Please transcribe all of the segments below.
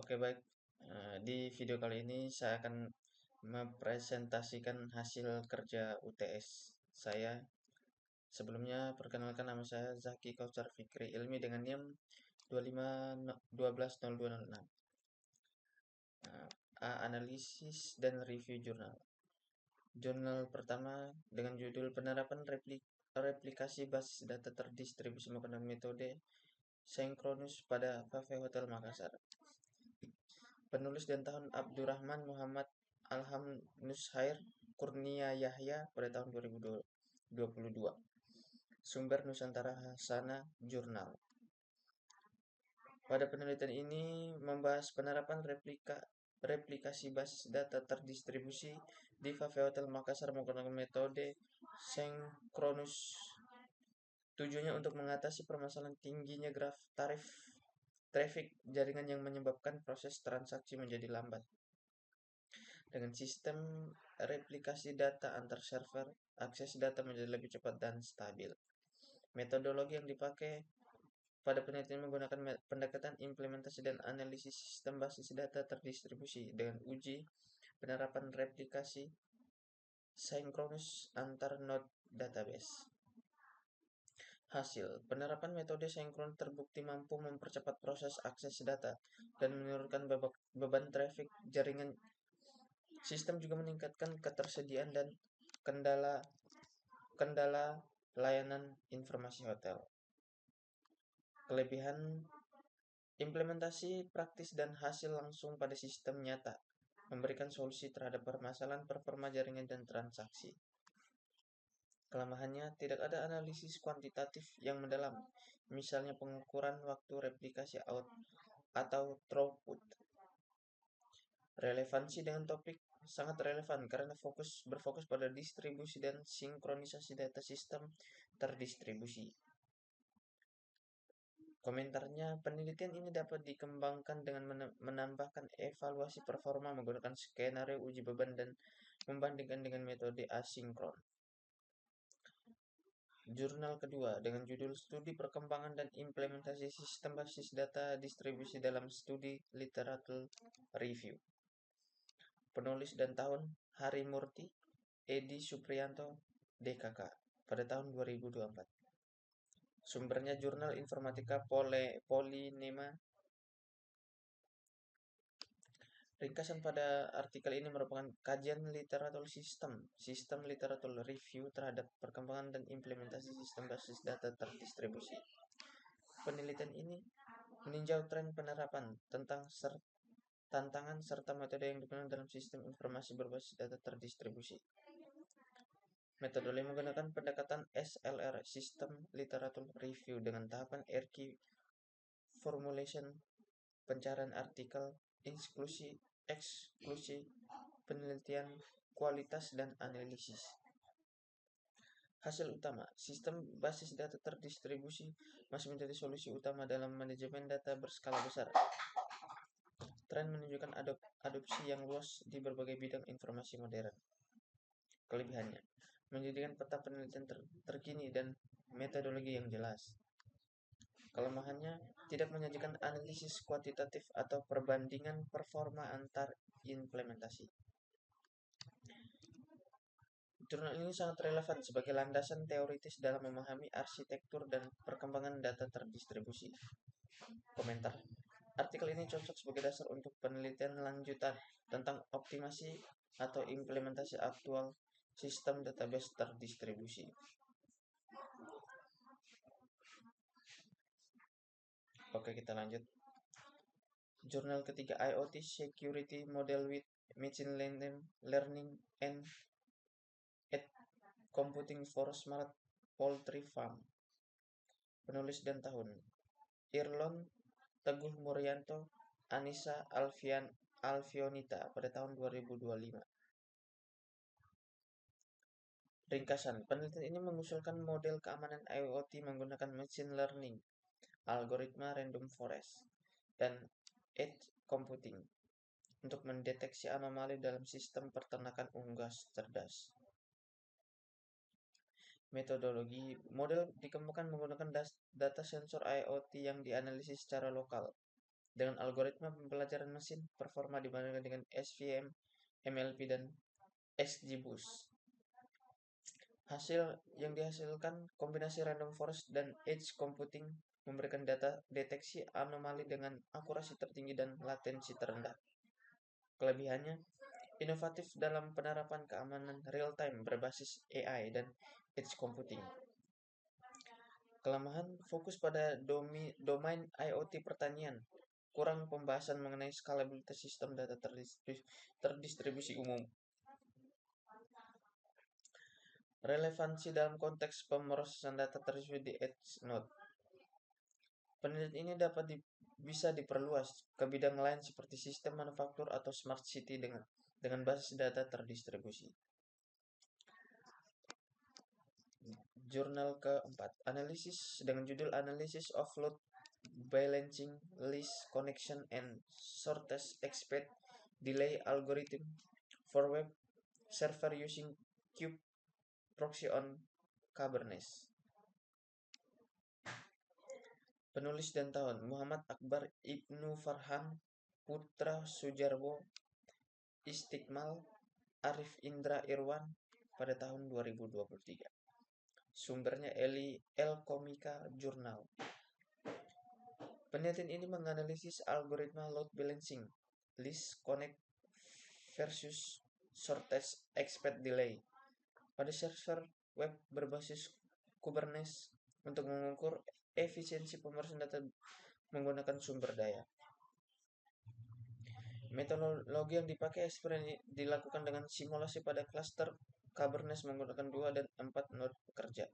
Oke, baik. Di video kali ini saya akan mempresentasikan hasil kerja UTS saya. Sebelumnya, perkenalkan nama saya Zaki Kautsar Fikri Ilmi dengan NIM 25 Analisis dan review jurnal. Jurnal pertama dengan judul Penerapan Replikasi Basis Data Terdistribusi Menggunakan Metode Sinkronus pada Cafe Hotel Makassar. Penulis dan tahun Abdurrahman Muhammad Alham Nushair Kurnia Yahya pada tahun 2022. Sumber Nusantara Hasana Jurnal. Pada penelitian ini membahas penerapan replikasi basis data terdistribusi di Cafe Hotel Makassar menggunakan metode sinkronus. Tujuannya untuk mengatasi permasalahan tingginya graf tarif traffic jaringan yang menyebabkan proses transaksi menjadi lambat. Dengan sistem replikasi data antar server, akses data menjadi lebih cepat dan stabil. Metodologi yang dipakai pada penelitian menggunakan pendekatan implementasi dan analisis sistem basis data terdistribusi dengan uji penerapan replikasi sinkronus antar node database. Hasil, penerapan metode sinkron terbukti mampu mempercepat proses akses data dan menurunkan beban traffic jaringan. Sistem juga meningkatkan ketersediaan dan kendala layanan informasi hotel. Kelebihan implementasi praktis dan hasil langsung pada sistem nyata, memberikan solusi terhadap permasalahan performa jaringan dan transaksi. Kelemahannya, tidak ada analisis kuantitatif yang mendalam, misalnya pengukuran waktu replikasi out atau throughput. Relevansi dengan topik sangat relevan karena berfokus pada distribusi dan sinkronisasi data sistem terdistribusi. Komentarnya, penelitian ini dapat dikembangkan dengan menambahkan evaluasi performa menggunakan skenario uji beban dan membandingkan dengan metode asinkron. Jurnal kedua dengan judul Studi Perkembangan dan Implementasi Sistem Basis Data Distribusi dalam Studi Literatur Review. Penulis dan tahun Hari Murti, Edi Supriyanto, DKK pada tahun 2024. Sumbernya Jurnal Informatika Polinema. Ringkasan pada artikel ini merupakan kajian literatur sistem literatur review terhadap perkembangan dan implementasi sistem basis data terdistribusi. Penelitian ini meninjau tren penerapan tantangan serta metode yang digunakan dalam sistem informasi berbasis data terdistribusi. Metode menggunakan pendekatan SLR, System Literature Review, dengan tahapan RQ Formulation, pencarian artikel, eksklusi, penelitian, kualitas, dan analisis. Hasil utama, sistem basis data terdistribusi masih menjadi solusi utama dalam manajemen data berskala besar. Tren menunjukkan adopsi yang luas di berbagai bidang informasi modern. Kelebihannya, menjadikan peta penelitian terkini dan metodologi yang jelas. Kelemahannya, tidak menyajikan analisis kuantitatif atau perbandingan performa antar implementasi. Jurnal ini sangat relevan sebagai landasan teoritis dalam memahami arsitektur dan perkembangan data terdistribusi. Komentar, artikel ini cocok sebagai dasar untuk penelitian lanjutan tentang optimasi atau implementasi aktual sistem database terdistribusi. Oke, kita lanjut. Jurnal ketiga, IoT Security Model with Machine Learning and Computing for Smart Poultry Farm. Penulis dan tahun Irlon Teguh Muryanto, Anissa Alfionita pada tahun 2025. Ringkasan, penelitian ini mengusulkan model keamanan IoT menggunakan machine learning, algoritma random forest, dan edge computing untuk mendeteksi anomali dalam sistem peternakan unggas cerdas. Metodologi model dikembangkan menggunakan data sensor IoT yang dianalisis secara lokal dengan algoritma pembelajaran mesin performa dibandingkan dengan SVM, MLP, dan XGBoost. Hasil yang dihasilkan kombinasi random forest dan edge computing memberikan data deteksi anomali dengan akurasi tertinggi dan latensi terendah. Kelebihannya, inovatif dalam penerapan keamanan real-time berbasis AI dan edge computing. Kelemahan, fokus pada domain IoT pertanian, kurang pembahasan mengenai skalabilitas sistem data terdistribusi umum. Relevansi dalam konteks pemrosesan data terdistribusi di edge node. Penelitian ini bisa diperluas ke bidang lain seperti sistem manufaktur atau smart city dengan basis data terdistribusi. Jurnal keempat, analisis dengan judul Analysis of Load Balancing List Connection and Shortest Expect Delay Algorithm for Web Server Using Kube Proxy on Kubernetes. Penulis dan tahun, Muhammad Akbar Ibnu Farhan Putra Sujarwo Istiqmal Arif Indra Irwan pada tahun 2023. Sumbernya El Comica Journal. Penelitian ini menganalisis algoritma load balancing, least connect versus shortest expect delay pada server web berbasis Kubernetes untuk mengukur efisiensi pemrosesan data menggunakan sumber daya. Metodologi yang dipakai eksperimen dilakukan dengan simulasi pada klaster Kubernetes menggunakan 2 dan 4 node pekerja.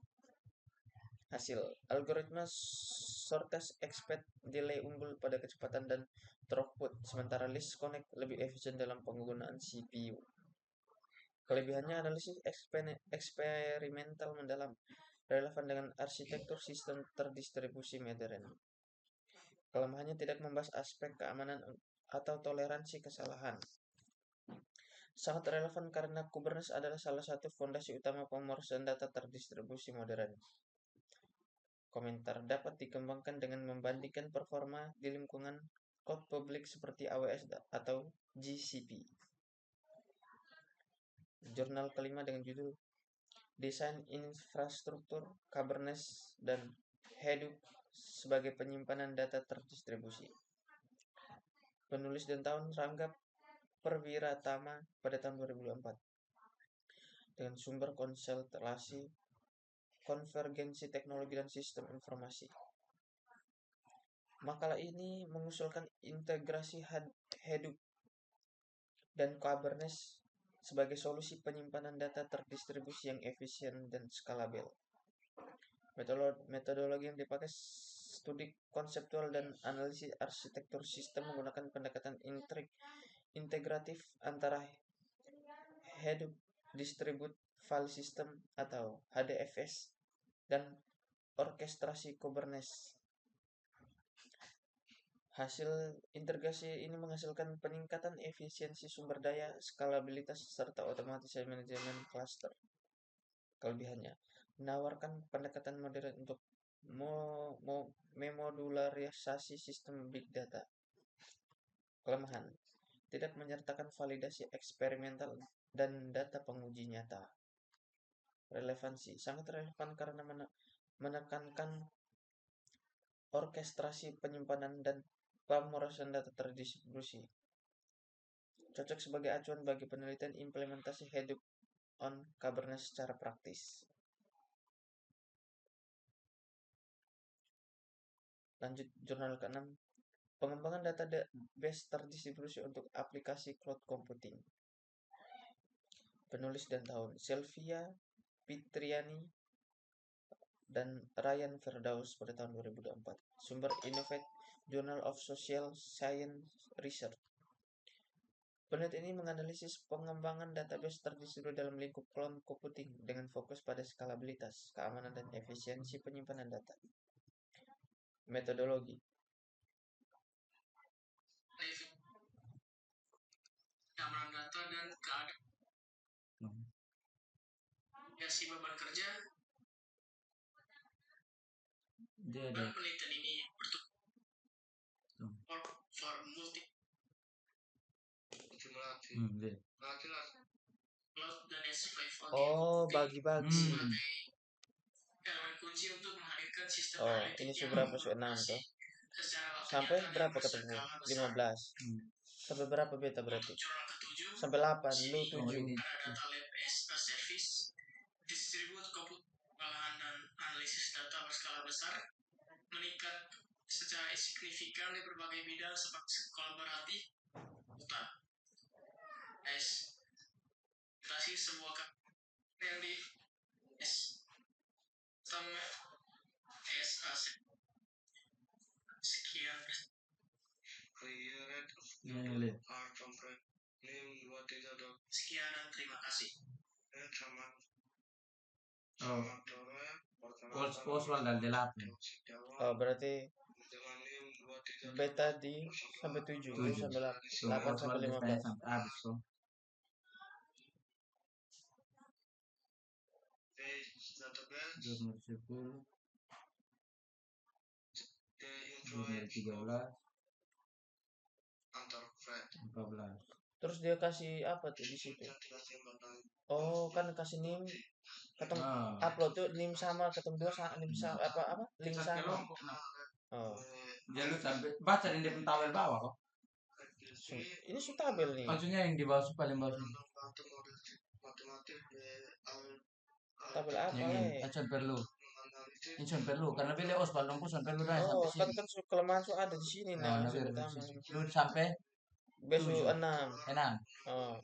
Hasil, algoritma shortest expect delay unggul pada kecepatan dan throughput, sementara least connect lebih efisien dalam penggunaan CPU. Kelebihannya, analisis eksperimental mendalam, relevan dengan arsitektur sistem terdistribusi modern. Kelemahannya, tidak membahas aspek keamanan atau toleransi kesalahan. Sangat relevan karena Kubernetes adalah salah satu fondasi utama pemrosesan data terdistribusi modern. Komentar, dapat dikembangkan dengan membandingkan performa di lingkungan cloud publik seperti AWS atau GCP. Jurnal kelima dengan judul Desain Infrastruktur Kubernetes dan Hadoop sebagai penyimpanan data terdistribusi. Penulis dan tahun, Rangga Perwiratama pada tahun 2004. Dengan sumber konstelasi konvergensi teknologi dan sistem informasi. Makalah ini mengusulkan integrasi Hadoop dan Kubernetes sebagai solusi penyimpanan data terdistribusi yang efisien dan skalabel. Metodologi yang dipakai studi konseptual dan analisis arsitektur sistem menggunakan pendekatan integratif antara Hadoop Distributed File System atau HDFS dan orkestrasi Kubernetes. Hasil integrasi ini menghasilkan peningkatan efisiensi sumber daya, skalabilitas, serta otomatisasi manajemen cluster. Kelebihannya, menawarkan pendekatan modern untuk memodularisasi sistem big data. Kelemahan, tidak menyertakan validasi eksperimental dan data penguji nyata. Relevansi, sangat relevan karena menekankan orkestrasi penyimpanan dan pemrosesan data terdistribusi. Cocok sebagai acuan bagi penelitian implementasi Hadoop on Kubernetes secara praktis. Lanjut, jurnal ke-6, pengembangan database terdistribusi untuk aplikasi cloud computing. Penulis dan tahun, Sylvia Pitriani dan Ryan Firdaus pada tahun 2024. Sumber Innovate Journal of Social Science Research. Penelitian ini menganalisis pengembangan database terdistribusi dalam lingkup cloud computing dengan fokus pada skalabilitas, keamanan, dan efisiensi penyimpanan data. Metodologi. Keamanan data dan keadaan. Si beban kerja. Dia ada. Penelitian ini cloud dan S5 Oh, bagi-bagi. sebagai elemen kunci untuk menghadirkan sistem Oh, analitik ini yang berapa su 6 beroperasi tuh? secara waktu Sampai nyata dan berapa ketemu? berskala besar. 15. Sampai berapa beta berarti? Untuk jurnal ketujuh, Sampai 8, lu sini 7. ada data lab as a service, distribute komput pengolahan dan analisis data berskala besar, meningkat secara signifikan di berbagai bidang seperti kolaboratif, kota, S, sebuah yang di S, sama S, sekian sekian dan terima kasih. Oswald dan delapan. Oh, berarti beta di sampai 7, lu sampai 8 sampai 15. Sampai habis kok. Jurnal 10, jurnal 13, 14. Terus dia kasih apa tuh di situ? Oh, kan kasih nim ketemu upload tuh nim sama ketemu dua nim sama apa link sama. Oh, Dia lu sampai baca di depan tabel bawah kok. ini su tabel nih. Maksudnya yang di bawah paling bawah. Tabel apa Yang ini, le? Action perlu karena pilih Oswald nunggu sampai lu dah Oh, sampai kan sini. kelemahan su ada di sini nah, Nah, su utama. lu sampai Besok 6. 6. Oh,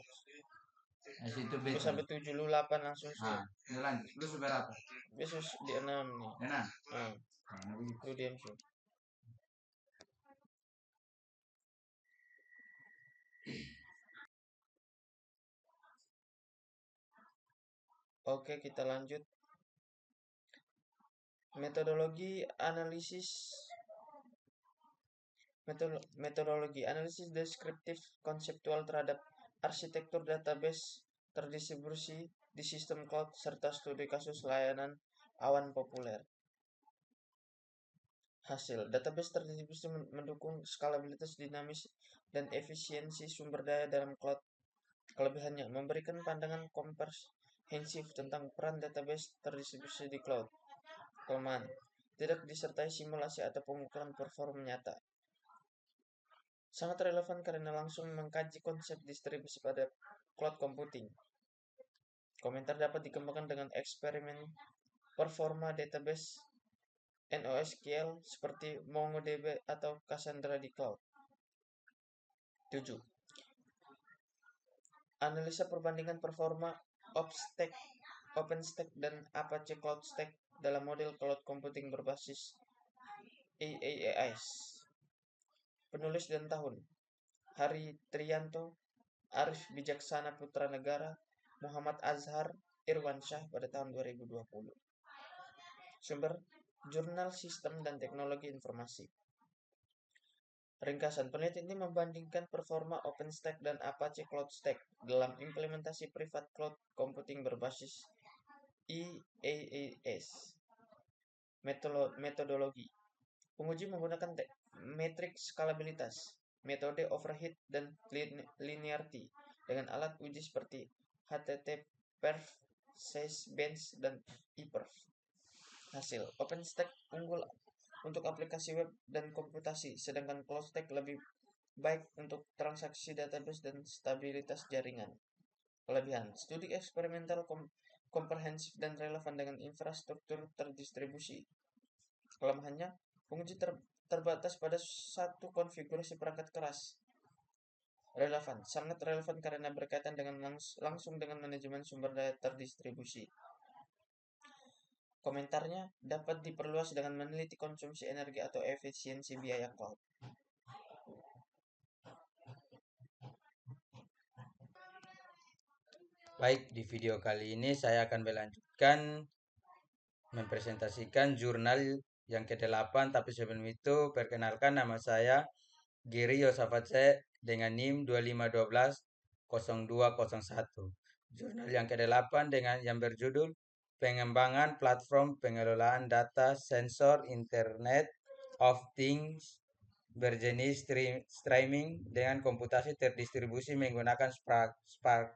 Nah, situ lu beta. sampai 7 lu 8 langsung su. Nah, ini lanjut. Lu sudah berapa? Besok di 6 nih. 6. Oh, Nah, begitu. lu diam su. Oke, kita lanjut. Metodologi analisis deskriptif konseptual terhadap arsitektur database terdistribusi di sistem cloud serta studi kasus layanan awan populer. Hasil, database terdistribusi mendukung skalabilitas dinamis dan efisiensi sumber daya dalam cloud. Kelebihannya, memberikan pandangan komprehensif tentang peran database terdistribusi di cloud. Kelemahan, tidak disertai simulasi atau pengukuran performa nyata. Sangat relevan karena langsung mengkaji konsep distribusi pada cloud computing. Komentar dapat dikembangkan dengan eksperimen performa database NoSQL seperti MongoDB atau Cassandra di cloud. 7. Analisa perbandingan performa OpenStack dan Apache Cloud Stack dalam model cloud computing berbasis IaaS. Penulis dan tahun: Hari Trianto, Arif Bijaksana Putra Negara, Muhammad Azhar Irwansyah pada tahun 2020. Sumber: Jurnal Sistem dan Teknologi Informasi. Ringkasan, penelitian ini membandingkan performa OpenStack dan Apache Cloud Stack dalam implementasi private cloud computing berbasis IaaS. Metodologi. Penguji menggunakan metrik skalabilitas, metode overhead dan linearity dengan alat uji seperti HTTPerf, Sysbench, dan ePerf. Hasil, OpenStack unggul untuk aplikasi web dan komputasi, sedangkan CloudStack lebih baik untuk transaksi database dan stabilitas jaringan. Kelebihan, studi eksperimental komprehensif dan relevan dengan infrastruktur terdistribusi. Kelemahannya, penguji terbatas pada satu konfigurasi perangkat keras. Relevan, sangat relevan karena berkaitan dengan langsung dengan manajemen sumber daya terdistribusi. Komentarnya dapat diperluas dengan meneliti konsumsi energi atau efisiensi biaya cloud. Baik, di video kali ini saya akan melanjutkan mempresentasikan jurnal yang ke-8, tapi sebelum itu perkenalkan nama saya Giri Yosafat dengan NIM 25120201. Jurnal yang ke-8 dengan yang berjudul Pengembangan Platform Pengelolaan Data Sensor Internet of Things berjenis streaming dengan komputasi terdistribusi menggunakan Spark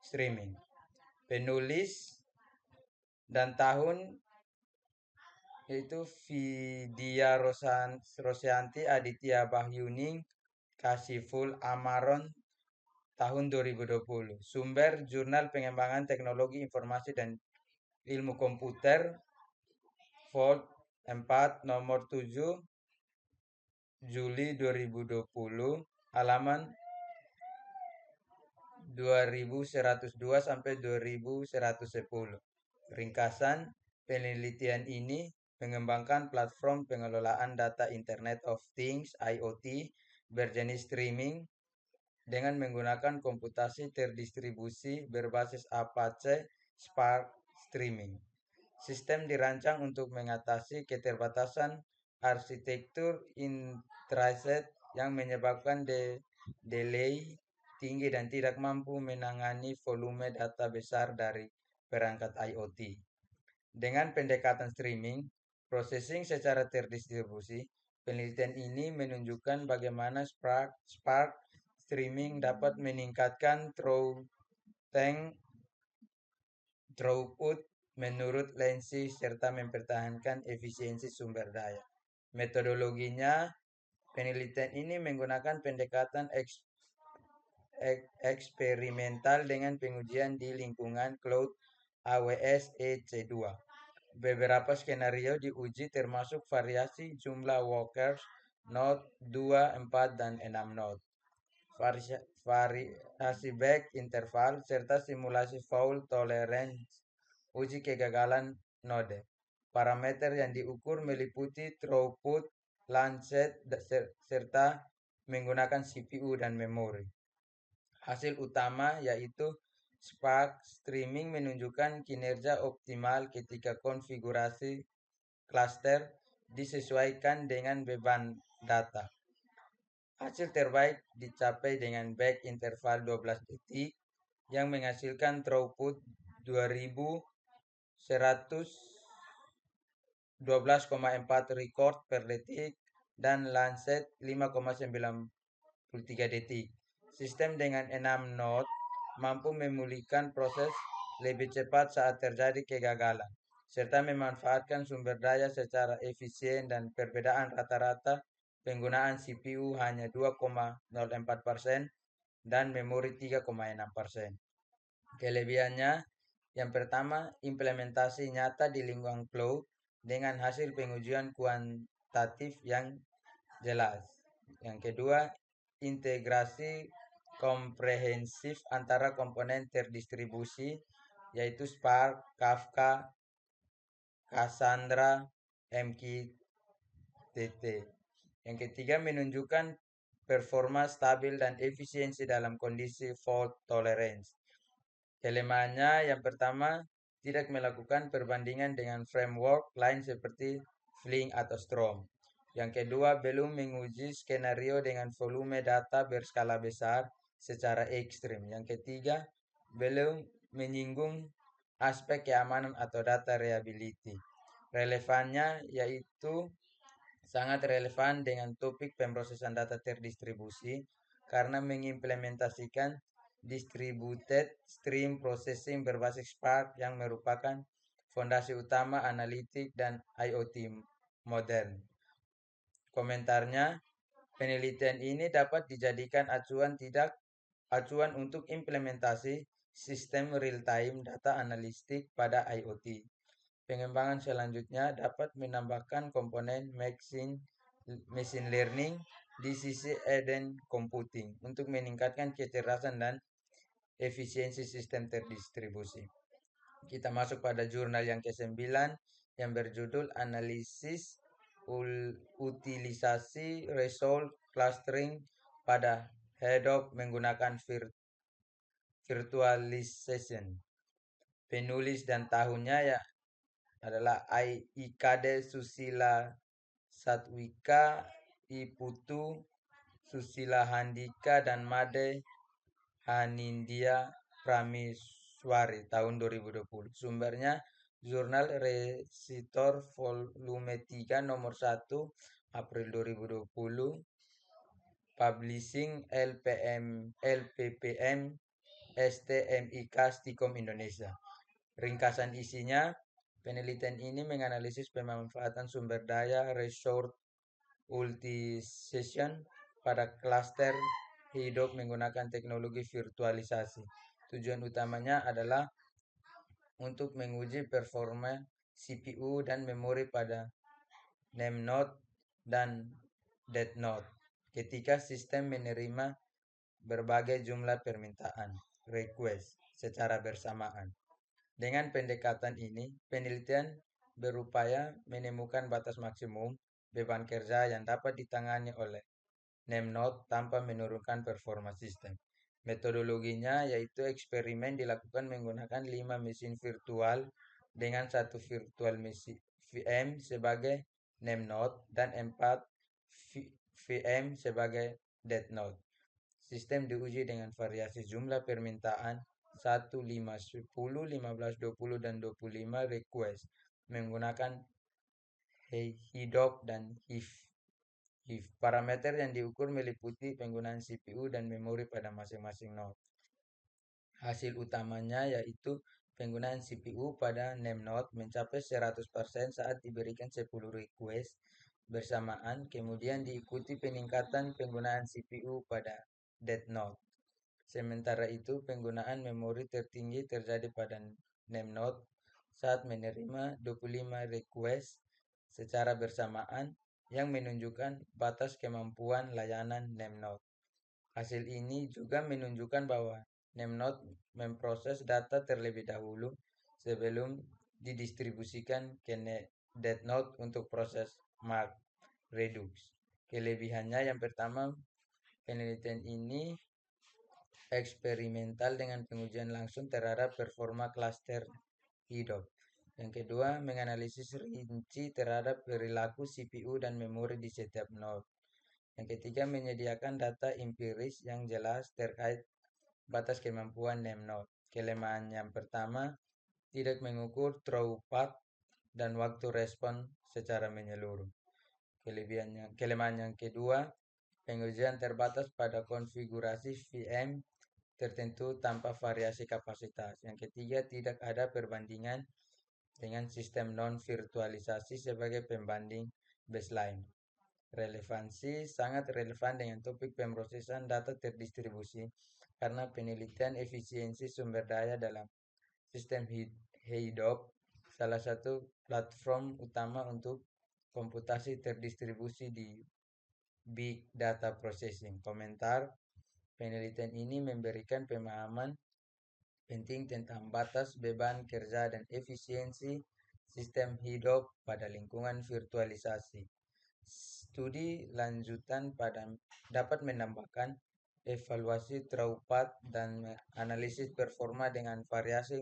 Streaming. Penulis dan tahun yaitu Vidya Rosyanti Aditya Bahyuning Kasiful Amaron tahun 2020. Sumber Jurnal Pengembangan Teknologi Informasi dan Ilmu Komputer Volt 4 nomor 7 Juli 2020 halaman 2102 sampai 2110. Ringkasan penelitian ini mengembangkan platform pengelolaan data Internet of Things IoT berjenis streaming dengan menggunakan komputasi terdistribusi berbasis Apache Spark Streaming. Sistem dirancang untuk mengatasi keterbatasan arsitektur intraset yang menyebabkan delay tinggi dan tidak mampu menangani volume data besar dari perangkat IoT. Dengan pendekatan streaming, processing secara terdistribusi, penelitian ini menunjukkan bagaimana Spark Streaming dapat meningkatkan throughput menurut Lensi serta mempertahankan efisiensi sumber daya. Metodologinya, penelitian ini menggunakan pendekatan eksperimental dengan pengujian di lingkungan cloud AWS EC2. Beberapa skenario diuji termasuk variasi jumlah workers, node 2, 4, dan 6 node, variasi back interval, serta simulasi fault tolerance, uji kegagalan node. Parameter yang diukur meliputi throughput, lancet, serta menggunakan CPU dan memori. Hasil utama yaitu Spark Streaming menunjukkan kinerja optimal ketika konfigurasi cluster disesuaikan dengan beban data. Hasil terbaik dicapai dengan back interval 12 detik yang menghasilkan throughput 2112,4 record per detik dan lancet 5,93 detik. Sistem dengan 6 node mampu memulihkan proses lebih cepat saat terjadi kegagalan, serta memanfaatkan sumber daya secara efisien dan perbedaan rata-rata penggunaan CPU hanya 2,04% dan memori 3,6%. Kelebihannya, yang pertama, implementasi nyata di lingkungan cloud dengan hasil pengujian kuantitatif yang jelas. Yang kedua, integrasi komprehensif antara komponen terdistribusi yaitu Spark, Kafka, Cassandra, MQTT. Yang ketiga, menunjukkan performa stabil dan efisiensi dalam kondisi fault tolerance. Kelemahannya yang pertama, tidak melakukan perbandingan dengan framework lain seperti Flink atau Storm. Yang kedua, belum menguji skenario dengan volume data berskala besar secara ekstrim. Yang ketiga, belum menyinggung aspek keamanan atau data reliability. Relevannya yaitu sangat relevan dengan topik pemrosesan data terdistribusi karena mengimplementasikan distributed stream processing berbasis Spark yang merupakan fondasi utama analitik dan IoT modern. Komentarnya, penelitian ini dapat dijadikan acuan untuk implementasi sistem real-time data analistik pada IoT. Pengembangan selanjutnya dapat menambahkan komponen machine learning di sisi edge computing untuk meningkatkan kecerdasan dan efisiensi sistem terdistribusi. Kita masuk pada jurnal yang ke-9 yang berjudul Analisis Utilisasi Result Clustering pada Hadoop menggunakan virtualization. Penulis dan tahunnya adalah Ikade Susila Satwika, Iputu Susila Handika, dan Made Hanindya Prameswari tahun 2020. Sumbernya Jurnal Recitor volume 3 nomor 1 April 2020, Publishing LPPM STMIK Stikom Indonesia. Ringkasan isinya, penelitian ini menganalisis pemanfaatan sumber daya resource utilization pada klaster hidup menggunakan teknologi virtualisasi. Tujuan utamanya adalah untuk menguji performa CPU dan memori pada NemNode dan DeadNode ketika sistem menerima berbagai jumlah permintaan request secara bersamaan. Dengan pendekatan ini, penelitian berupaya menemukan batas maksimum beban kerja yang dapat ditangani oleh NemNode tanpa menurunkan performa sistem. Metodologinya yaitu eksperimen dilakukan menggunakan 5 mesin virtual dengan satu virtual mesin VM sebagai NemNode dan 4 VM sebagai DeadNode. Sistem diuji dengan variasi jumlah permintaan 1, 5, 10, 15, 20, dan 25 request menggunakan HIDOC dan HIF. Parameter yang diukur meliputi penggunaan CPU dan memori pada masing-masing node. Hasil utamanya yaitu penggunaan CPU pada NemNode mencapai 100% saat diberikan 10 request bersamaan, kemudian diikuti peningkatan penggunaan CPU pada DeadNode. Sementara itu, penggunaan memori tertinggi terjadi pada NemNode saat menerima 25 request secara bersamaan yang menunjukkan batas kemampuan layanan NemNode. Hasil ini juga menunjukkan bahwa NemNode memproses data terlebih dahulu sebelum didistribusikan ke DeadNode untuk proses MapReduce. Kelebihannya yang pertama, penelitian ini eksperimental dengan pengujian langsung terhadap performa klaster hidup. Yang kedua, menganalisis rinci terhadap perilaku CPU dan memori di setiap node. Yang ketiga, menyediakan data empiris yang jelas terkait batas kemampuan NemNode. Kelemahan yang pertama, tidak mengukur throughput dan waktu respon secara menyeluruh. Kelemahan yang kedua, pengujian terbatas pada konfigurasi VM tertentu tanpa variasi kapasitas. Yang ketiga, tidak ada perbandingan dengan sistem non-virtualisasi sebagai pembanding baseline. Relevansi sangat relevan dengan topik pemrosesan data terdistribusi karena penelitian efisiensi sumber daya dalam sistem HIDOC salah satu platform utama untuk komputasi terdistribusi di Big Data Processing. Komentar, penelitian ini memberikan pemahaman penting tentang batas beban kerja dan efisiensi sistem hidup pada lingkungan virtualisasi. Studi lanjutan dapat menambahkan evaluasi throughput dan analisis performa dengan variasi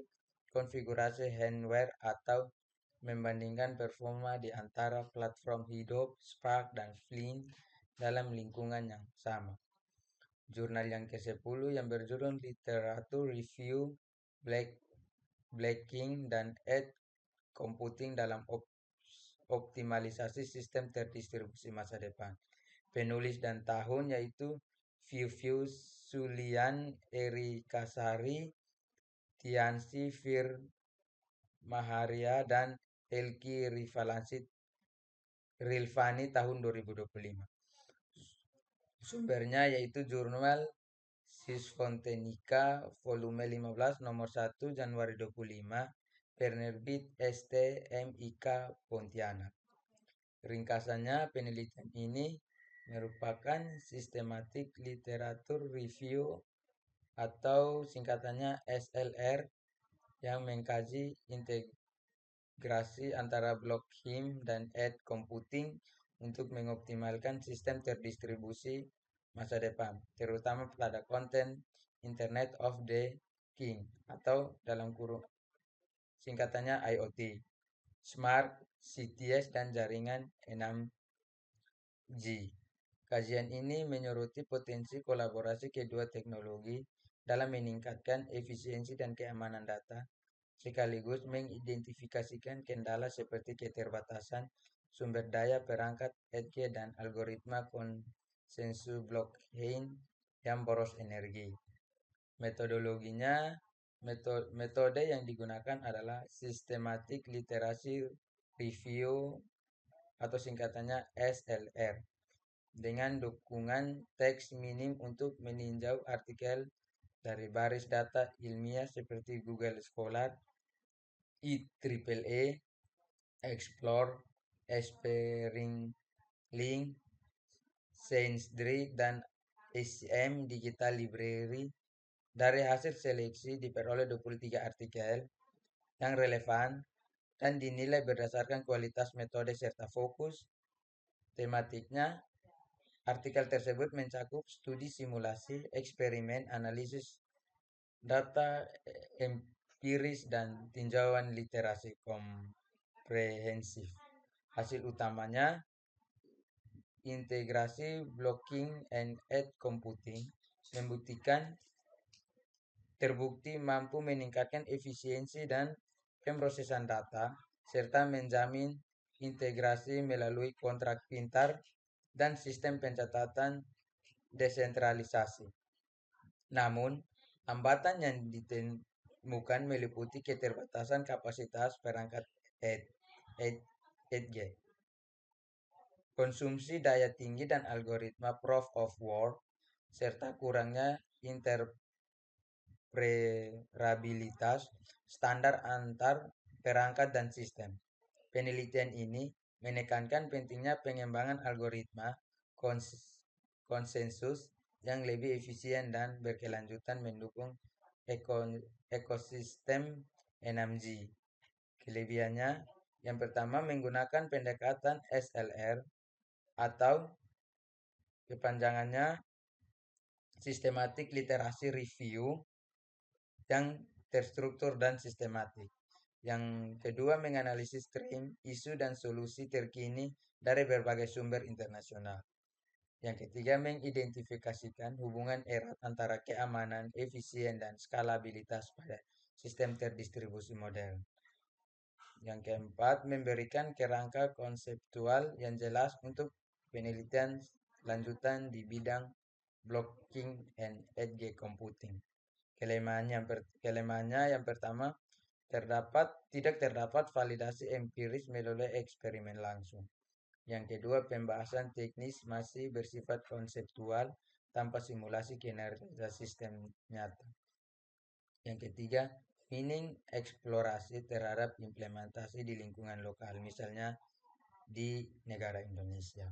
konfigurasi hardware atau membandingkan performa di antara platform hidup, Spark, dan Flink dalam lingkungan yang sama. Jurnal yang ke-10 yang berjudul Literature Review Blacking dan Edge Computing dalam optimalisasi sistem terdistribusi masa depan. Penulis dan tahun yaitu Viviu Sulian Erikasari, Tiansi Fir Maharia, dan Elki Rilvani tahun 2025. Sumbernya yaitu jurnal Sysfontenica volume 15 nomor 1 Januari 25 penerbit STMIK Pontianak. Ringkasannya, penelitian ini merupakan systematic literature review atau singkatannya SLR yang mengkaji integrasi antara block HIM dan edge computing untuk mengoptimalkan sistem terdistribusi masa depan, terutama pada konten Internet of the King atau dalam kurung singkatannya IoT, Smart Cities, dan jaringan 6G. Kajian ini menyoroti potensi kolaborasi kedua teknologi dalam meningkatkan efisiensi dan keamanan data, sekaligus mengidentifikasikan kendala seperti keterbatasan sumber daya perangkat EDG dan algoritma konsensus blockchain yang boros energi. Metodologinya, metode yang digunakan adalah Systematic Literacy Review atau singkatannya SLR, dengan dukungan teks minim untuk meninjau artikel dari baris data ilmiah seperti Google Scholar, IEEE, Explore, Spring Link, ScienceDree, dan SCM Digital Library. Dari hasil seleksi diperoleh 23 artikel yang relevan dan dinilai berdasarkan kualitas metode serta fokus tematiknya. Artikel tersebut mencakup studi simulasi, eksperimen, analisis data empiris, dan tinjauan literasi komprehensif. Hasil utamanya, integrasi blocking and edge computing terbukti mampu meningkatkan efisiensi dan pemrosesan data, serta menjamin integrasi melalui kontrak pintar dan sistem pencatatan desentralisasi. Namun, hambatan yang ditemukan meliputi keterbatasan kapasitas perangkat EDG, konsumsi daya tinggi dan algoritma proof of work, serta kurangnya interoperabilitas standar antar perangkat dan sistem. Penelitian ini menekankan pentingnya pengembangan algoritma konsensus yang lebih efisien dan berkelanjutan mendukung ekosistem 6G. Kelebihannya, yang pertama menggunakan pendekatan SLR atau kepanjangannya Systematic Literacy Review yang terstruktur dan sistematik. Yang kedua, menganalisis tren, isu, dan solusi terkini dari berbagai sumber internasional. Yang ketiga, mengidentifikasikan hubungan erat antara keamanan, efisien, dan skalabilitas pada sistem terdistribusi modern. Yang keempat, memberikan kerangka konseptual yang jelas untuk penelitian lanjutan di bidang blocking and edge computing. Kelemahannya yang pertama, tidak terdapat validasi empiris melalui eksperimen langsung. Yang kedua, pembahasan teknis masih bersifat konseptual tanpa simulasi kinerja sistem nyata. Yang ketiga, minim eksplorasi terhadap implementasi di lingkungan lokal, misalnya di negara Indonesia.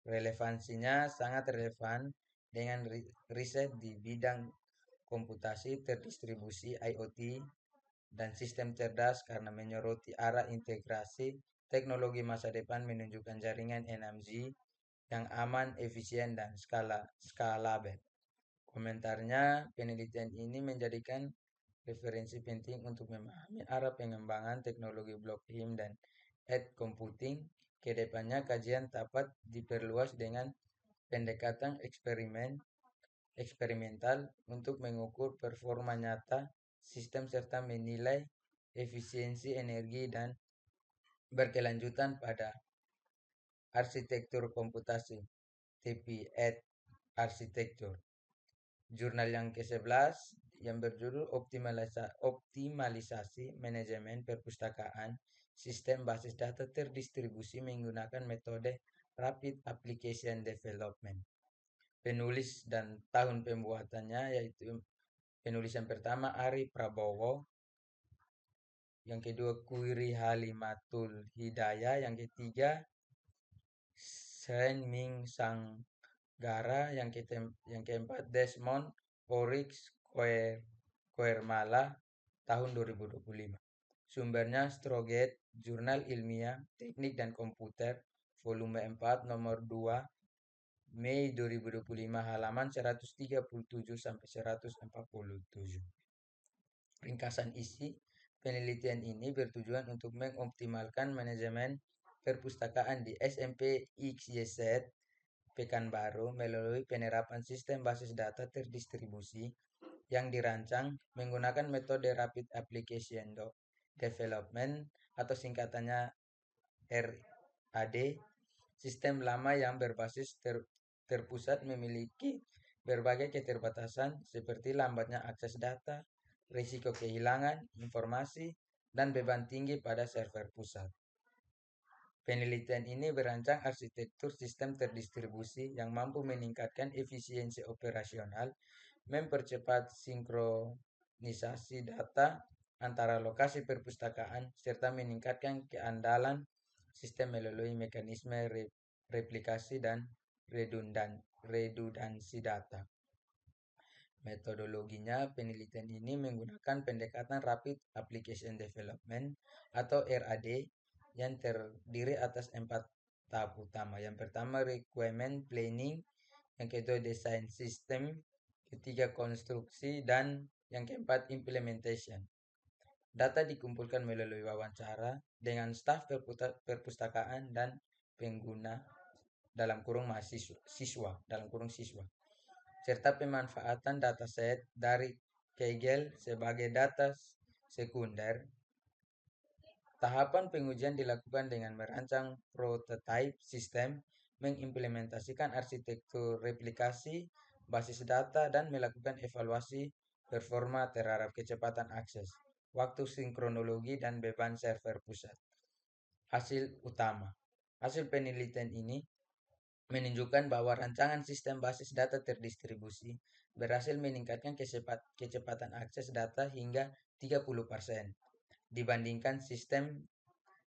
Relevansinya sangat relevan dengan riset di bidang komputasi terdistribusi, IoT, dan sistem cerdas karena menyoroti arah integrasi teknologi masa depan menunjukkan jaringan 6G yang aman, efisien, dan skalabel. Komentarnya, penelitian ini menjadikan referensi penting untuk memahami arah pengembangan teknologi blockchain dan edge computing. Kedepannya, kajian dapat diperluas dengan pendekatan eksperimental untuk mengukur performa nyata sistem serta menilai efisiensi energi dan berkelanjutan pada arsitektur komputasi TP-Edge Architecture. Jurnal yang ke-11 yang berjudul Optimalisasi Manajemen Perpustakaan Sistem Basis Data Terdistribusi menggunakan metode Rapid Application Development. Penulis dan tahun pembuatannya yaitu penulis yang pertama Ari Prabowo, yang kedua Kuiri Halimatul Hidayah, yang ketiga Shen Ming Sanggara, yang keempat Desmond Oryx Koermala, tahun 2025. Sumbernya Stroget, Jurnal Ilmiah Teknik dan Komputer, volume 4, nomor 2, Mei 2025, halaman 137 sampai 147. Ringkasan isi, penelitian ini bertujuan untuk mengoptimalkan manajemen perpustakaan di SMP XYZ Pekanbaru melalui penerapan sistem basis data terdistribusi yang dirancang menggunakan metode Rapid Application Development atau singkatannya RAD, sistem lama yang berbasis terpusat memiliki berbagai keterbatasan seperti lambatnya akses data, risiko kehilangan informasi, dan beban tinggi pada server pusat. Penelitian ini berancang arsitektur sistem terdistribusi yang mampu meningkatkan efisiensi operasional, mempercepat sinkronisasi data antara lokasi perpustakaan, serta meningkatkan keandalan sistem melalui mekanisme replikasi dan redundansi data. Metodologinya, penelitian ini menggunakan pendekatan Rapid Application Development atau RAD yang terdiri atas 4 tahap utama. Yang pertama, requirement planning. Yang kedua, desain sistem. Ketiga, konstruksi. Dan yang keempat, implementation. Data dikumpulkan melalui wawancara dengan staf perpustakaan dan pengguna dalam kurung siswa, serta pemanfaatan dataset dari Kaggle sebagai data sekunder. Tahapan pengujian dilakukan dengan merancang prototype sistem, mengimplementasikan arsitektur replikasi basis data, dan melakukan evaluasi performa terhadap kecepatan akses, waktu sinkronologi, dan beban server pusat. Hasil utama. Hasil penelitian ini menunjukkan bahwa rancangan sistem basis data terdistribusi berhasil meningkatkan kecepatan akses data hingga 30% dibandingkan sistem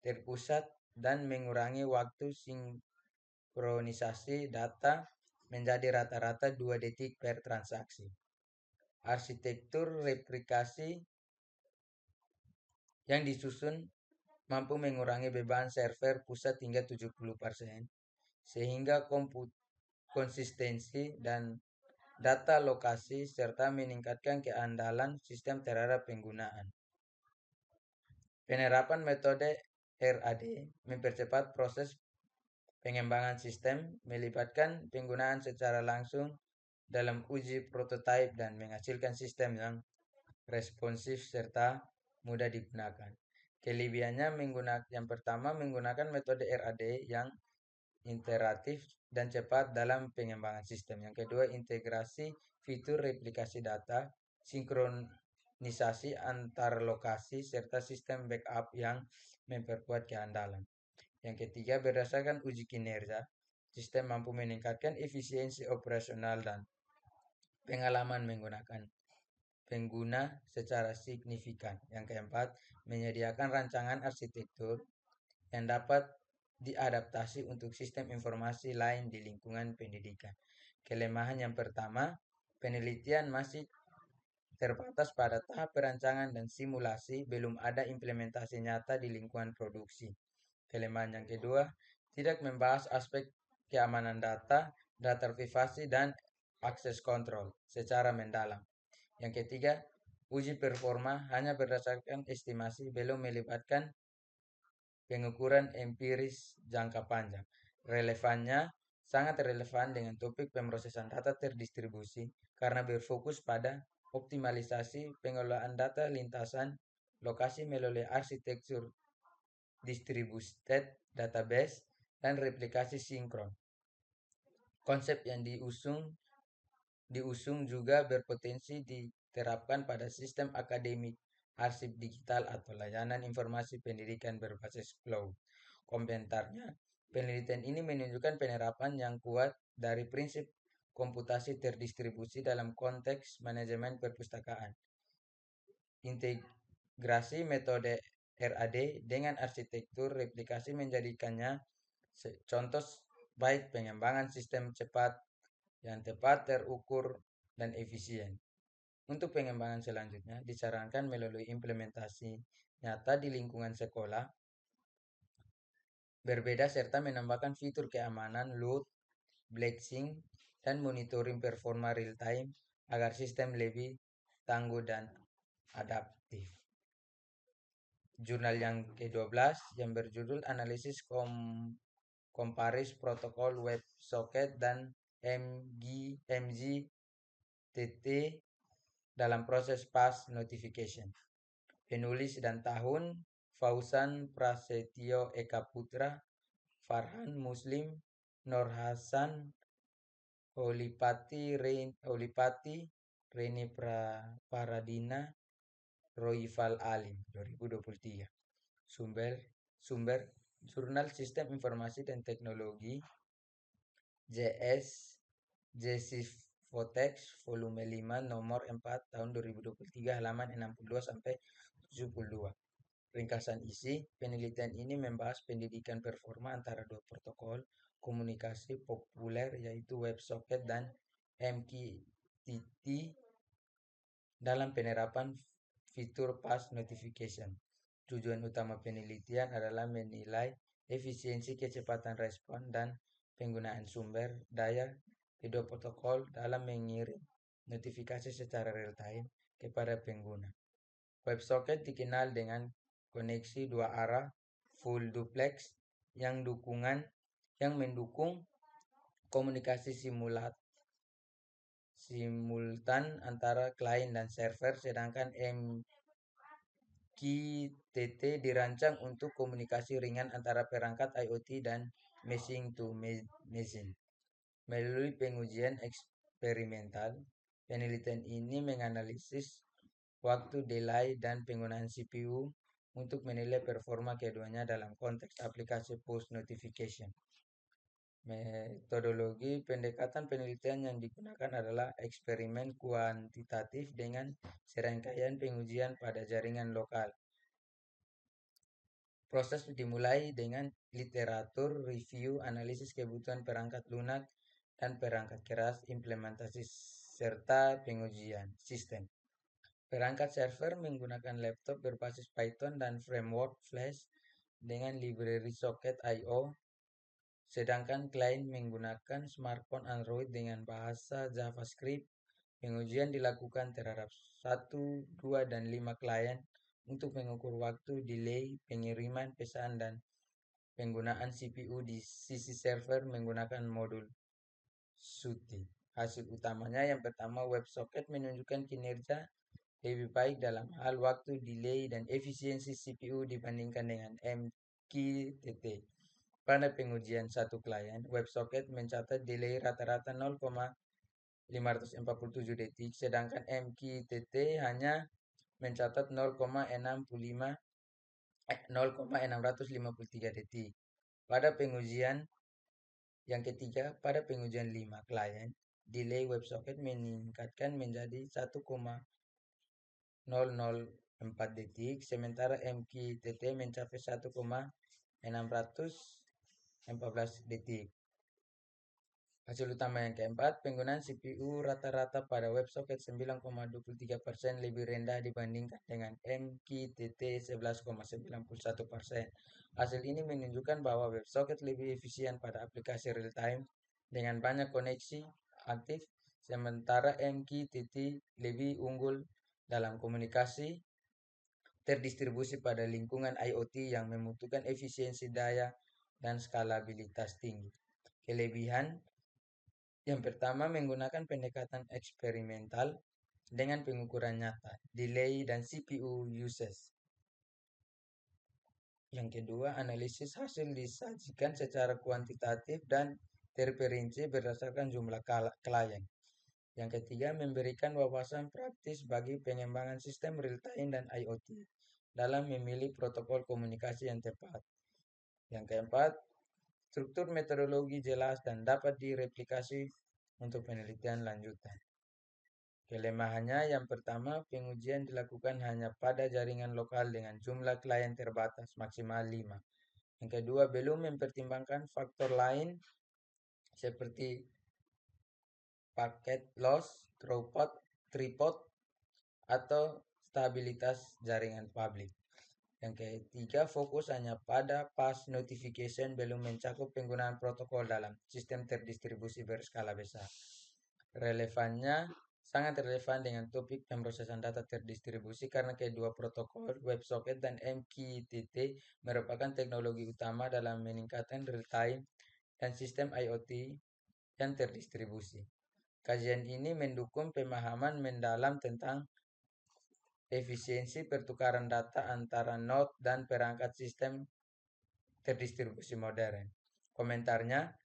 terpusat dan mengurangi waktu sinkronisasi data menjadi rata-rata 2 detik per transaksi. Arsitektur replikasi yang disusun mampu mengurangi beban server pusat hingga 70%, sehingga konsistensi dan data lokasi serta meningkatkan keandalan sistem terhadap penggunaan. Penerapan metode RAD mempercepat proses pengembangan sistem, melibatkan penggunaan secara langsung dalam uji prototipe dan menghasilkan sistem yang responsif serta mudah digunakan. Kelebihannya yang pertama menggunakan metode RAD yang iteratif dan cepat dalam pengembangan sistem. Yang kedua, integrasi fitur replikasi data, sinkronisasi antar lokasi, serta sistem backup yang memperkuat keandalan. Yang ketiga, berdasarkan uji kinerja, sistem mampu meningkatkan efisiensi operasional dan pengalaman menggunakan pengguna secara signifikan. Yang keempat, menyediakan rancangan arsitektur yang dapat diadaptasi untuk sistem informasi lain di lingkungan pendidikan. Kelemahan yang pertama, penelitian masih terbatas pada tahap perancangan dan simulasi, belum ada implementasi nyata di lingkungan produksi. Kelemahan yang kedua, tidak membahas aspek keamanan data privasi, dan akses kontrol secara mendalam. Yang ketiga, uji performa hanya berdasarkan estimasi, belum melibatkan pengukuran empiris jangka panjang. Relevannya sangat relevan dengan topik pemrosesan data terdistribusi karena berfokus pada optimalisasi pengelolaan data lintasan lokasi melalui arsitektur distributed database dan replikasi sinkron. Konsep yang diusung juga berpotensi diterapkan pada sistem akademik, arsip digital, atau layanan informasi pendidikan berbasis cloud. Komentarnya, penelitian ini menunjukkan penerapan yang kuat dari prinsip komputasi terdistribusi dalam konteks manajemen perpustakaan. Integrasi metode RAD dengan arsitektur replikasi menjadikannya contoh baik pengembangan sistem cepat yang tepat, terukur, dan efisien. Untuk pengembangan selanjutnya, disarankan melalui implementasi nyata di lingkungan sekolah, berbeda serta menambahkan fitur keamanan, load, balancing, dan monitoring performa real-time agar sistem lebih tangguh dan adaptif. Jurnal yang ke-12 yang berjudul Analisis Comparis Protokol WebSocket dan MGTT dalam proses pass notification. Penulis dan tahun Fauzan Prasetyo Eka Putra, Farhan Muslim, Nur Hasan, Holipati, Reni Paradina, Roifal Alim 2023. Sumber Jurnal Sistem Informasi dan Teknologi JS Jesifotex volume 5 nomor 4 tahun 2023 halaman 62 sampai 72. Ringkasan isi, penelitian ini membahas pendidikan performa antara dua protokol komunikasi populer yaitu WebSocket dan MQTT dalam penerapan fitur Fast Notification. Tujuan utama penelitian adalah menilai efisiensi, kecepatan respon, dan penggunaan sumber daya kedua protokol dalam mengirim notifikasi secara real-time kepada pengguna. WebSocket dikenal dengan koneksi dua arah full duplex yang mendukung komunikasi simultan antara klien dan server, sedangkan MQTT dirancang untuk komunikasi ringan antara perangkat IoT dan machine to machine. Melalui pengujian eksperimental, penelitian ini menganalisis waktu delay dan penggunaan CPU untuk menilai performa keduanya dalam konteks aplikasi push notification. Metodologi pendekatan penelitian yang digunakan adalah eksperimen kuantitatif dengan serangkaian pengujian pada jaringan lokal. Proses dimulai dengan literatur review, analisis kebutuhan perangkat lunak dan perangkat keras, implementasi serta pengujian sistem. Perangkat server menggunakan laptop berbasis Python dan framework Flash dengan library Socket.io, sedangkan klien menggunakan smartphone Android dengan bahasa JavaScript. Pengujian dilakukan terhadap 1, 2, dan 5 klien untuk mengukur waktu, delay, pengiriman pesan, dan penggunaan CPU di sisi server menggunakan modul SUTI. Hasil utamanya yang pertama, WebSocket menunjukkan kinerja lebih baik dalam hal waktu, delay, dan efisiensi CPU dibandingkan dengan MQTT. Pada pengujian satu klien, WebSocket mencatat delay rata-rata 0,547 detik, sedangkan MQTT hanya mencatat 0,653 detik. Pada pengujian yang ketiga, pada pengujian 5 klien, delay WebSocket meningkatkan menjadi 1,004 detik, sementara MQTT mencapai 1,614 detik. Hasil utama yang keempat, penggunaan CPU rata-rata pada WebSocket 9,23% lebih rendah dibandingkan dengan MQTT 11,91%. Hasil ini menunjukkan bahwa WebSocket lebih efisien pada aplikasi real-time dengan banyak koneksi aktif, sementara MQTT lebih unggul dalam komunikasi terdistribusi pada lingkungan IoT yang membutuhkan efisiensi daya dan skalabilitas tinggi. Kelebihan yang pertama, menggunakan pendekatan eksperimental dengan pengukuran nyata, delay, dan CPU usage. Yang kedua, analisis hasil disajikan secara kuantitatif dan terperinci berdasarkan jumlah klien. Yang ketiga, memberikan wawasan praktis bagi pengembangan sistem real-time dan IoT dalam memilih protokol komunikasi yang tepat. Yang keempat, struktur metodologi jelas dan dapat direplikasi untuk penelitian lanjutan. Kelemahannya yang pertama, pengujian dilakukan hanya pada jaringan lokal dengan jumlah klien terbatas maksimal 5. Yang kedua, belum mempertimbangkan faktor lain seperti packet loss, throughput, atau stabilitas jaringan publik. Yang ketiga, fokus hanya pada fast notification, belum mencakup penggunaan protokol dalam sistem terdistribusi berskala besar. Relevannya sangat relevan dengan topik pemrosesan data terdistribusi karena kedua protokol WebSocket dan MQTT merupakan teknologi utama dalam meningkatkan real-time dan sistem IoT yang terdistribusi. Kajian ini mendukung pemahaman mendalam tentang efisiensi pertukaran data antara node dan perangkat sistem terdistribusi modern. Komentarnya,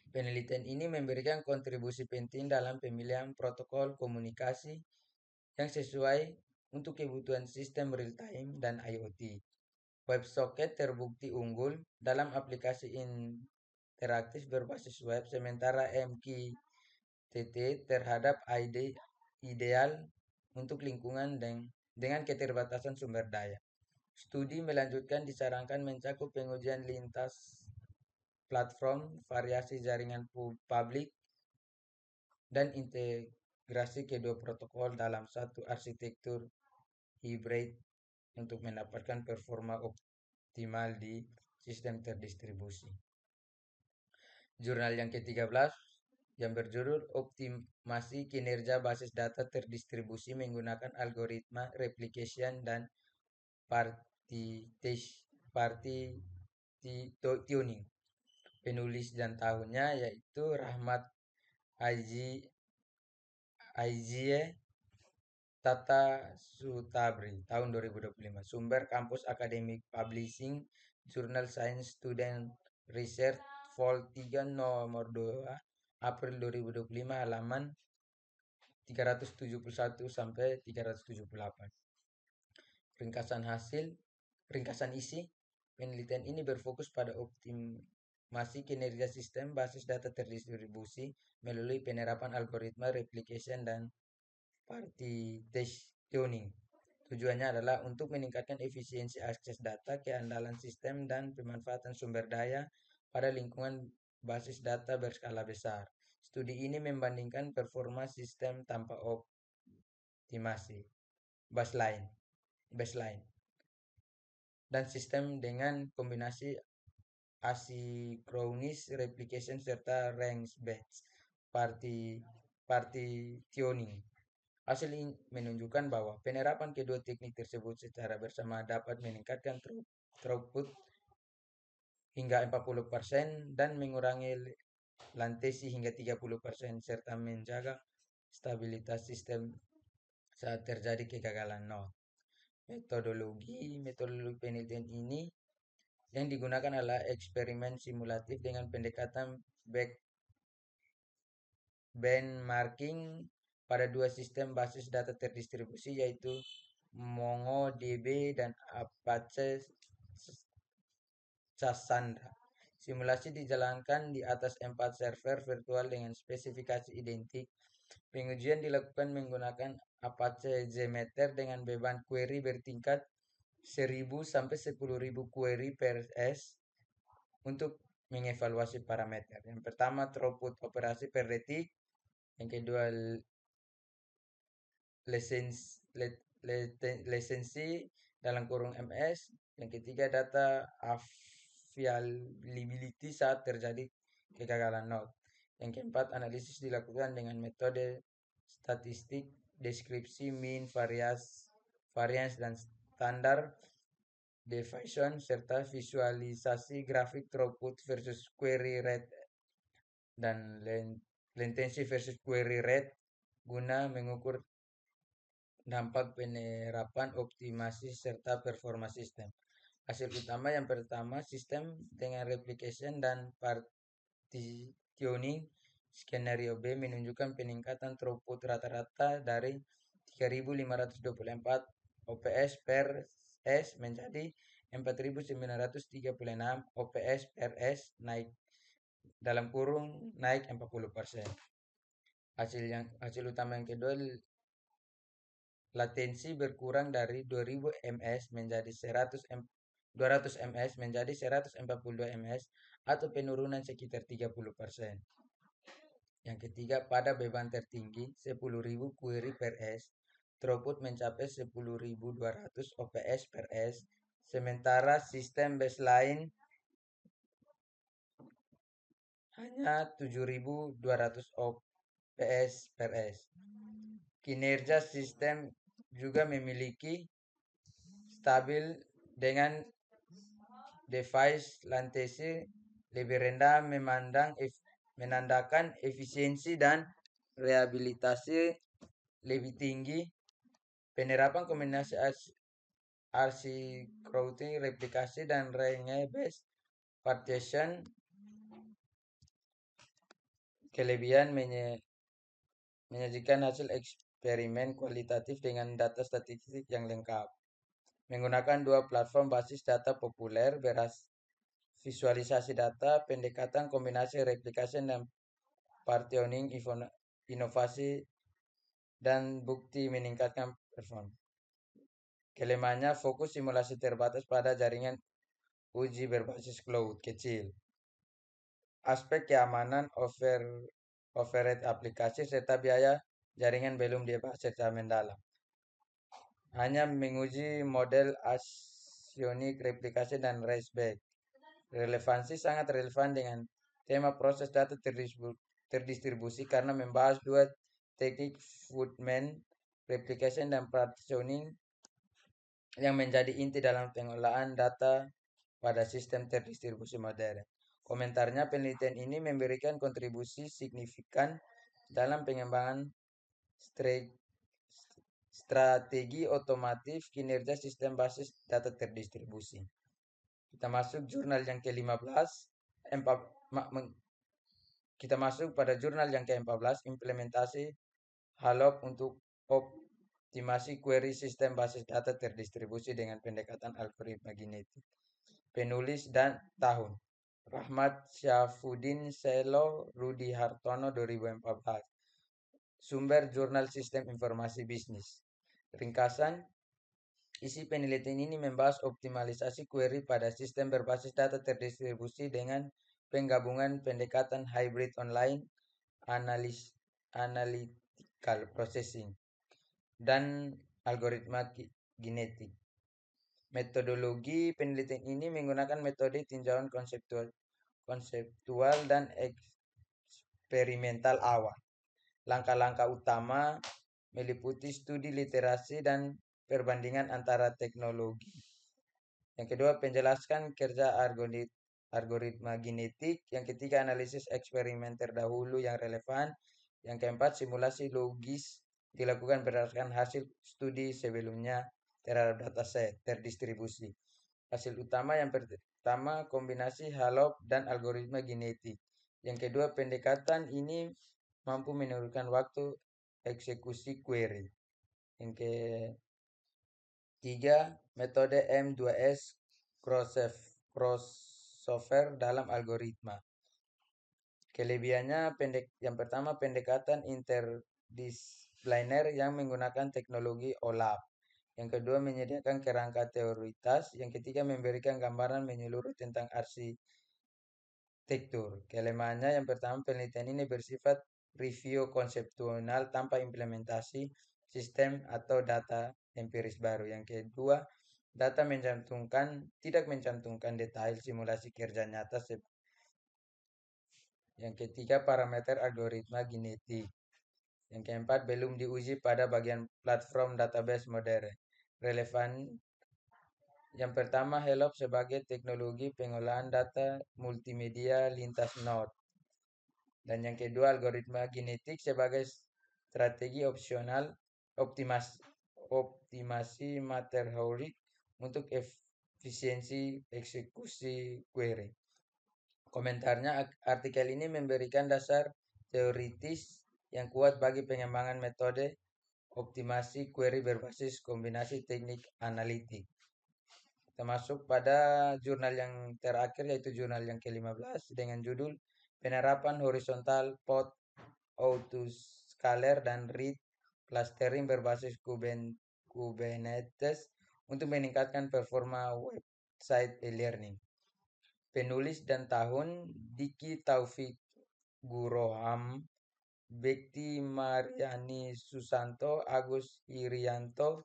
penelitian ini memberikan kontribusi penting dalam pemilihan protokol komunikasi yang sesuai untuk kebutuhan sistem real-time dan IoT. WebSocket terbukti unggul dalam aplikasi interaktif berbasis web, sementara MQTT terhadap ideal untuk lingkungan dengan keterbatasan sumber daya. Studi melanjutkan disarankan mencakup pengujian lintas platform, variasi jaringan publik, dan integrasi kedua protokol dalam satu arsitektur hybrid untuk mendapatkan performa optimal di sistem terdistribusi. Jurnal yang ke-13 yang berjudul Optimasi Kinerja Basis Data Terdistribusi Menggunakan Algoritma Replication dan Tuning. Penulis dan tahunnya yaitu Rahmat Aizie Tata Sutabri tahun 2025. Sumber kampus Academic Publishing, Jurnal Science Student Research, Vol 3 nomor 2 April 2025 halaman 371 sampai 378. Ringkasan isi, penelitian ini berfokus pada optimasi kinerja sistem basis data terdistribusi melalui penerapan algoritma replication dan partitioning. Tujuannya adalah untuk meningkatkan efisiensi akses data, keandalan sistem, dan pemanfaatan sumber daya pada lingkungan basis data berskala besar. Studi ini membandingkan performa sistem tanpa optimasi baseline dan sistem dengan kombinasi asynchronous replication serta range-based partitioning. Hasil ini menunjukkan bahwa penerapan kedua teknik tersebut secara bersama dapat meningkatkan throughput hingga 40% dan mengurangi latensi hingga 30% serta menjaga stabilitas sistem saat terjadi kegagalan node. Metodologi penelitian ini yang digunakan adalah eksperimen simulatif dengan pendekatan benchmarking pada dua sistem basis data terdistribusi yaitu MongoDB dan Apache Cassandra. Simulasi dijalankan di atas 4 server virtual dengan spesifikasi identik. Pengujian dilakukan menggunakan Apache JMeter dengan beban query bertingkat 1000 sampai 10.000 query per S untuk mengevaluasi parameter. Yang pertama throughput operasi per detik, yang kedua latency dalam kurung MS, yang ketiga data availability saat terjadi kegagalan node. Yang keempat, analisis dilakukan dengan metode statistik, deskripsi mean, variance dan standar deviation serta visualisasi grafik throughput versus query rate dan latency versus query rate guna mengukur dampak penerapan optimasi serta performa sistem. Hasil utama yang pertama, sistem dengan replication dan partitioning skenario B menunjukkan peningkatan throughput rata-rata dari 3.524 OPS per S menjadi 4.936 OPS per S, naik dalam kurung naik 40%. Hasil utama yang kedua, latensi berkurang dari 2000 ms menjadi 200 ms menjadi 142 ms atau penurunan sekitar 30%. Yang ketiga, pada beban tertinggi 10.000 query per S, throughput mencapai 10.200 OPS per S, sementara sistem baseline hanya 7.200 OPS per S. Kinerja sistem juga memiliki stabil dengan device latency lebih rendah menandakan efisiensi dan reliability lebih tinggi. Penerapan kombinasi asynchronous replikasi dan range-based partition Kelebihan menyajikan hasil eksperimen kualitatif dengan data statistik yang lengkap. Menggunakan dua platform basis data populer, visualisasi data, pendekatan kombinasi replikasi dan partitioning, inovasi dan bukti meningkatkan performa. Kelemahannya fokus simulasi terbatas pada jaringan uji berbasis cloud kecil. Aspek keamanan, overhead aplikasi, serta biaya jaringan belum dibahas secara mendalam. Hanya menguji model asionik, replikasi, dan raceback. Relevansi sangat relevan dengan tema proses data terdistribusi karena membahas dua teknik Footman, replication, dan partitioning yang menjadi inti dalam pengolahan data pada sistem terdistribusi modern. Komentarnya, penelitian ini memberikan kontribusi signifikan dalam pengembangan strategi otomatif kinerja sistem basis data terdistribusi. Kita masuk jurnal yang ke-15. Kita masuk pada jurnal yang ke-14, implementasi HALOP untuk optimasi query sistem basis data terdistribusi dengan pendekatan algoritma genetik. Penulis dan tahun: Rahmat Syafuddin Selo, Rudi Hartono, 2014. Sumber Jurnal Sistem Informasi Bisnis. Ringkasan: isi penelitian ini membahas optimalisasi query pada sistem berbasis data terdistribusi dengan penggabungan pendekatan hybrid online, analytical processing, dan algoritma genetik. Metodologi penelitian ini menggunakan metode tinjauan konseptual dan eksperimental awal. Langkah-langkah utama meliputi studi literasi dan perbandingan antara teknologi. Yang kedua, penjelaskan kerja algoritma genetik. Yang ketiga, analisis eksperimen terdahulu yang relevan. Yang keempat, simulasi logis dilakukan berdasarkan hasil studi sebelumnya terhadap dataset terdistribusi. Hasil utama yang pertama, kombinasi HALOP dan algoritma genetik. Yang kedua, pendekatan ini mampu menurunkan waktu eksekusi query. Yang ketiga, metode M2S crossover dalam algoritma. Kelebihannya yang pertama, pendekatan interdisipliner yang menggunakan teknologi OLAP. Yang kedua, menyediakan kerangka teoritas. Yang ketiga, memberikan gambaran menyeluruh tentang arsitektur. Kelemahannya yang pertama, penelitian ini bersifat review konseptual tanpa implementasi sistem atau data empiris baru. Yang kedua, data tidak mencantumkan detail simulasi kerja nyata. Yang ketiga, parameter algoritma genetik. Yang keempat, belum diuji pada bagian platform database modern. Relevan. Yang pertama, HALOP sebagai teknologi pengolahan data multimedia lintas node. Dan yang kedua, algoritma genetik sebagai strategi optimasi matematik untuk efisiensi eksekusi query. Komentarnya, artikel ini memberikan dasar teoritis yang kuat bagi pengembangan metode optimasi query berbasis kombinasi teknik analitik. Kita masuk pada jurnal yang terakhir, yaitu jurnal yang ke-15 dengan judul Penerapan Horizontal Pod Autoscaler dan Read Clustering berbasis Kubernetes untuk meningkatkan performa website e-learning. Penulis dan tahun: Diki Taufik Guroham, Bekti Mariani Susanto, Agus Irianto,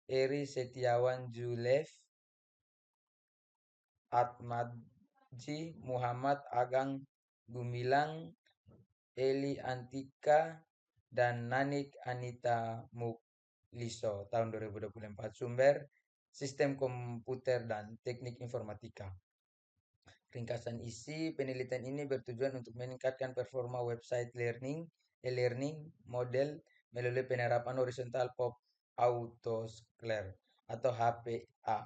Eri Setiawan Julef, Atmadji, Muhammad Agang Gumilang, Eli Antika, dan Nanik Anita Mukliso, tahun 2024. Sumber Sistem Komputer dan Teknik Informatika. Ringkasan isi penelitian ini bertujuan untuk meningkatkan performa website e-learning model melalui penerapan horizontal pop autoscaler atau HPA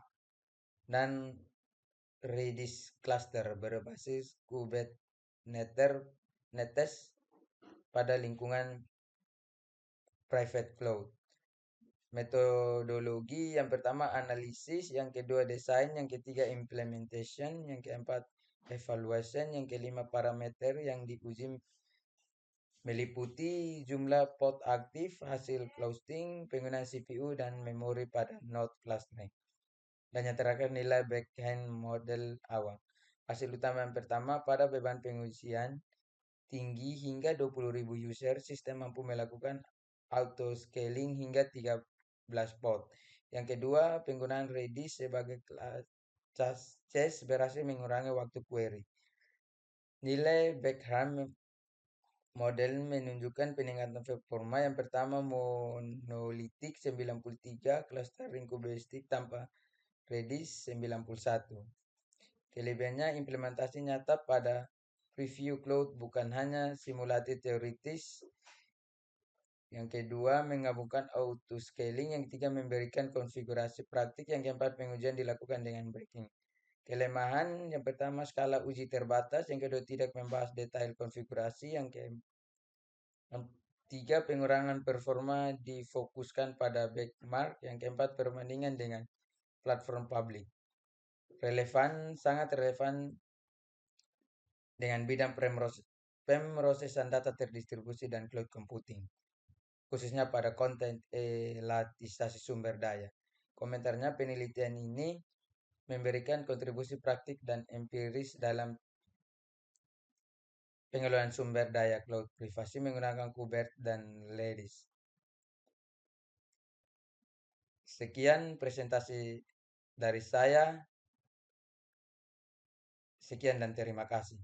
dan Redis cluster berbasis Kubernetes pada lingkungan private cloud. Metodologi yang pertama analisis, yang kedua desain, yang ketiga implementation, yang keempat evaluation, yang kelima parameter yang diuji meliputi jumlah pod aktif, hasil closing, penggunaan CPU dan memori pada node clustering. Dan yang terakhir nilai backend model awal. Hasil utama yang pertama pada beban pengujian tinggi hingga 20.000 user, sistem mampu melakukan auto scaling hingga 13 pod. Yang kedua, penggunaan Redis sebagai cache berhasil mengurangi waktu query. Nilai Beckham model menunjukkan peningkatan performa. Yang pertama, monolitik 93, clustering kubistik tanpa Redis 91. Kelebihannya implementasi nyata pada preview cloud, bukan hanya simulasi teoritis. Yang kedua, menggabungkan auto scaling. Yang ketiga, memberikan konfigurasi praktik. Yang keempat, pengujian dilakukan dengan breaking. Kelemahan yang pertama, skala uji terbatas. Yang kedua, tidak membahas detail konfigurasi. Yang ketiga, pengurangan performa difokuskan pada benchmark. Yang keempat, perbandingan dengan platform publik. Sangat relevan dengan bidang pemrosesan data terdistribusi dan cloud computing, khususnya pada konten elatisasi sumber daya. Komentarnya, penelitian ini memberikan kontribusi praktik dan empiris dalam pengelolaan sumber daya cloud privasi menggunakan Kubernetes dan Redis. Sekian presentasi dari saya. Sekian dan terima kasih.